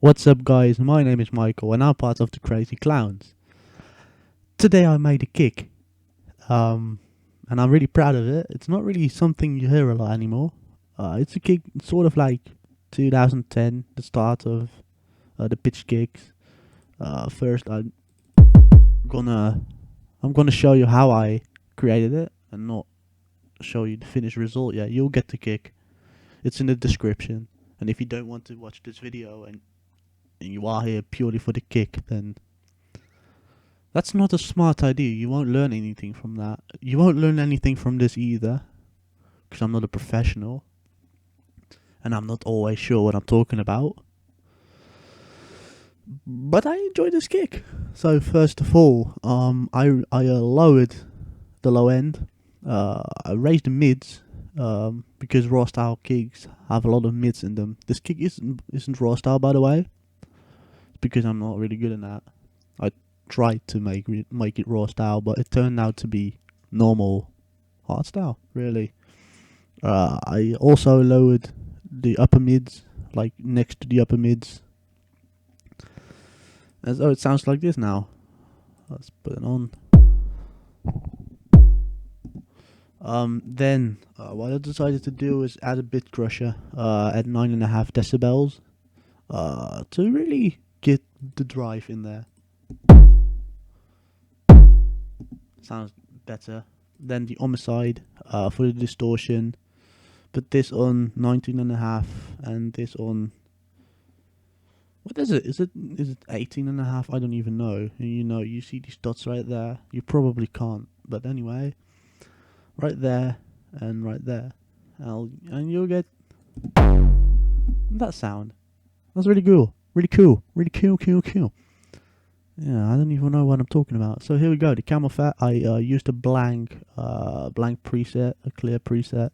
What's up guys, my name is Maikel and I'm part of the Crazy Clowns. Today I made a kick, and I'm really proud of it. It's not really something you hear a lot anymore. It's a kick sort of like 2010, the start of the pitch kicks. First gonna I'm gonna show you how I created it and not show you the finished result yet. You'll get the kick. It's in the description. And if you don't want to watch this video and you are here purely for the kick, then that's not a smart idea. You won't learn anything from that. You won't learn anything from this either, because I'm not a professional, and I'm not always sure what I'm talking about. But I enjoy this kick. So first of all, I lowered the low end. I raised the mids, because raw style kicks have a lot of mids in them. This kick isn't raw style, by the way, because I'm not really good at that. I tried to make it raw style, but it turned out to be normal hardstyle, really. I also lowered the upper mids, like next to the upper mids. And so it sounds like this now. Let's put it on. Then what I decided to do is add a bit crusher at 9.5 decibels to really get the drive in there. Sounds better. Then the homicide for the distortion. Put this on 19.5 and this on, what is it? Is it 18.5? I don't even know. And you see these dots right there. You probably can't, but anyway, right there and right there, and you'll get that sound. That's really cool. Really cool. Really cool. Yeah, I don't even know what I'm talking about. So here we go. The camel fat. I used a blank preset, a clear preset.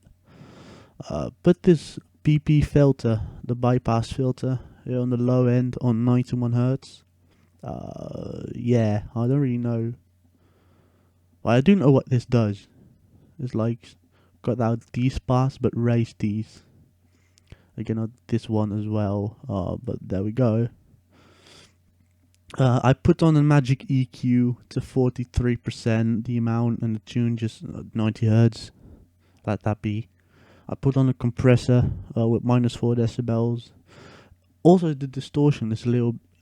Put this BP filter, the bypass filter, here on the low end on 91 hertz. Yeah, I don't really know. Well, I do know what this does. It's like cut out these parts but raise these. Again, not this one as well. But there we go. I put on a magic EQ to 43%, the amount, and the tune just 90 hertz. Let that be. I put on a compressor with -4 decibels. Also, the distortion is a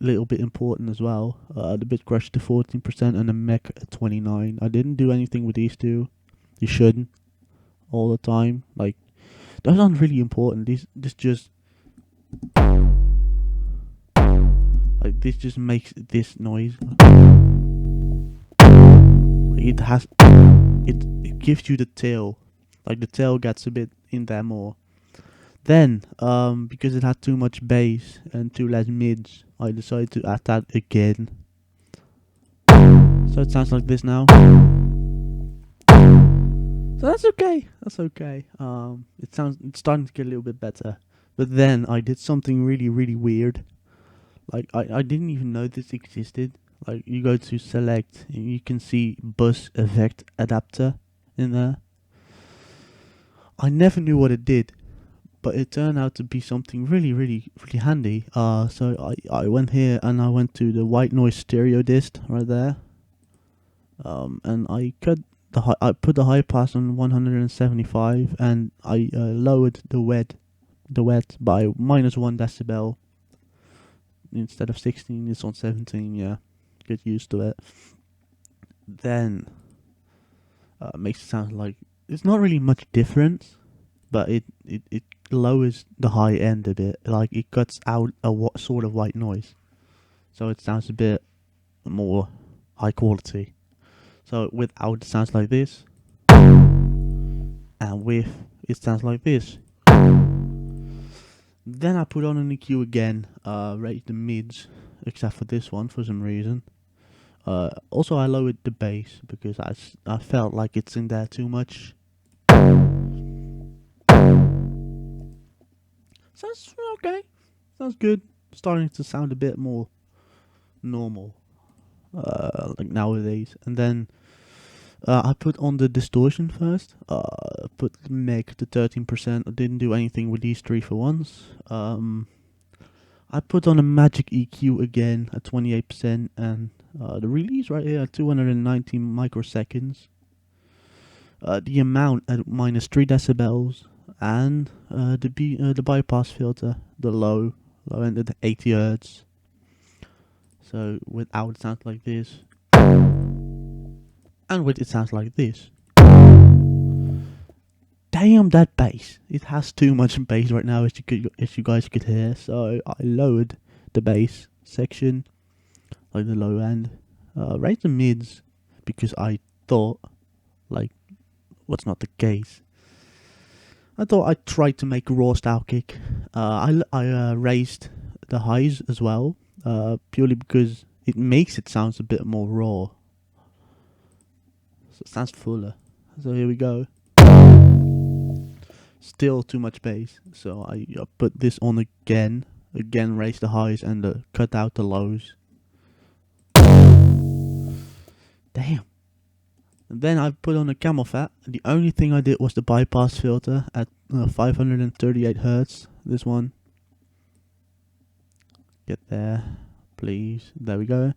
little bit important as well. The bit crush to 14% and the mech at 29. I didn't do anything with these two. You shouldn't all the time. Like, those aren't really important. This just makes this noise. It gives you the tail. Like, the tail gets a bit in there more. Then, because it had too much bass and too less mids, I decided to add that again. So it sounds like this now. So that's okay. It's starting to get a little bit better. But then I did something really weird. Like, I didn't even know this existed. Like, you go to select and you can see bus effect adapter in there. I never knew what it did, but it turned out to be something really handy. So I went here and I went to the white noise stereo disc right there. And I put the high pass on 175 and I lowered the wet by -1 decibel. Instead of 16, it's on 17. Yeah, get used to it. Then makes it sound like it's not really much difference, but it lowers the high end a bit. Like, it cuts out a sort of white noise, so it sounds a bit more high quality. So without, it sounds like this, and with, it sounds like this. Then I put on an EQ again, raised the mids, except for this one for some reason. Also, I lowered the bass because I felt like it's in there too much. Sounds okay. Sounds good. Starting to sound a bit more normal, like nowadays. And then I put on the distortion first. Put the mech to 13%. I didn't do anything with these three for once. I put on a magic EQ again at 28%, and the release right here at 290 microseconds. The amount at minus 3 decibels, and the bypass filter, the low end at 80 hertz. So without it sounds like this, and with it sounds like this. Damn, that bass! It has too much bass right now, as you guys could hear. So I lowered the bass section, like the low end, raised the mids, because I thought, like, what's not the case. I thought I'd try to make a raw style kick. I raised the highs as well, purely because it makes it sound a bit more raw. So it sounds fuller. So here we go. Still too much bass, so I put this on again, raise the highs and cut out the lows. Damn. And then I put on a camel fat. The only thing I did was the bypass filter at 538 hertz. This one. Get there, please. There we go.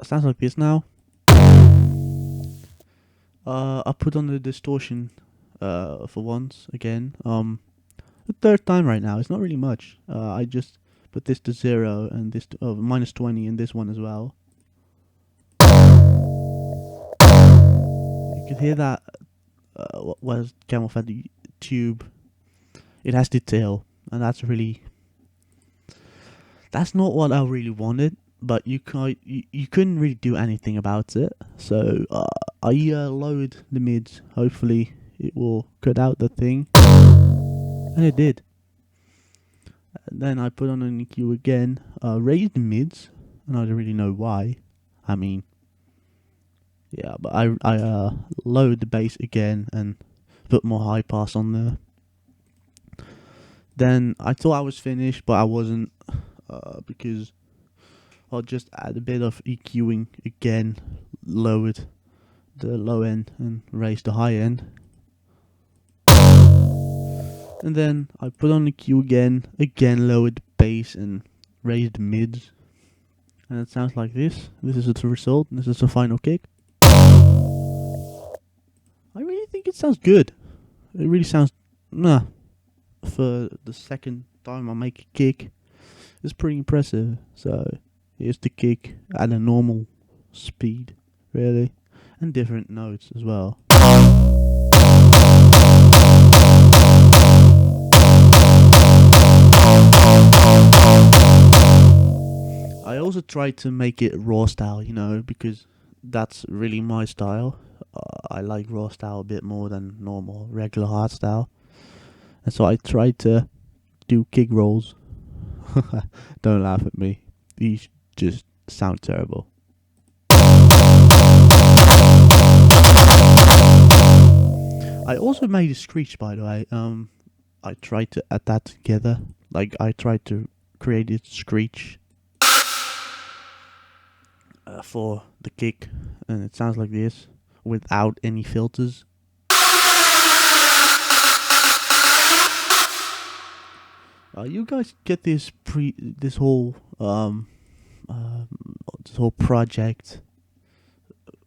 Sounds like this now. I put on the distortion for once again. The third time right now. It's not really much. I just put this to 0 and this to minus 20 and this one as well. You can hear that. What was camel fat tube? It has detail, and that's not what I really wanted. But you couldn't really do anything about it. So I lowered the mids. Hopefully it will cut out the thing, and it did. And then I put on an EQ again, raised the mids, and I don't really know why. I mean, yeah, but I lowered the bass again and put more high pass on there. Then I thought I was finished, but I wasn't, because I'll just add a bit of EQing again, lowered the low end and raised the high end. And then I put on the EQ again lowered the bass and raised the mids. And it sounds like this. This is the result. This is the final kick. I really think it sounds good. It really sounds, for the second time I make a kick, it's pretty impressive. So here's the kick at a normal speed, really, and different notes as well. I also tried to make it raw style, because that's really my style. I like raw style a bit more than normal, regular hardstyle. And so I tried to do kick rolls. Don't laugh at me. These just sound terrible. I also made a screech, by the way. I tried to add that together. Like, I tried to create a screech for the kick, and it sounds like this without any filters. You guys get this whole project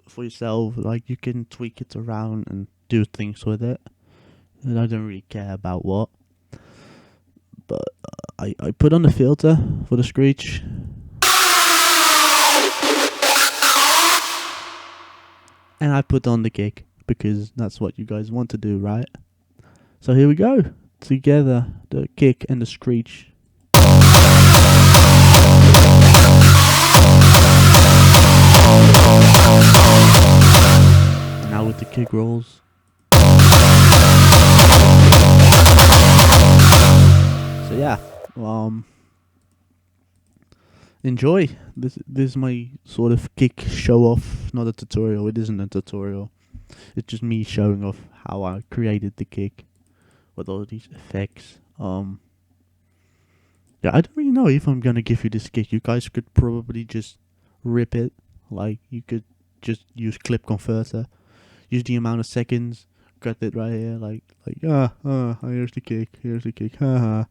for yourself. Like, you can tweak it around and do things with it, and I don't really care about what. But I put on the filter for the screech. And I put on the kick, because that's what you guys want to do, right? So here we go. Together, the kick and the screech. Now with the kick rolls. So yeah, enjoy. This is my sort of kick show off, not a tutorial. It isn't a tutorial. It's just me showing off how I created the kick with all these effects. Yeah, I don't really know if I'm gonna give you this kick. You guys could probably just rip it. Like, you could just use clip converter, use the amount of seconds, cut it right here. Like here's the kick, haha.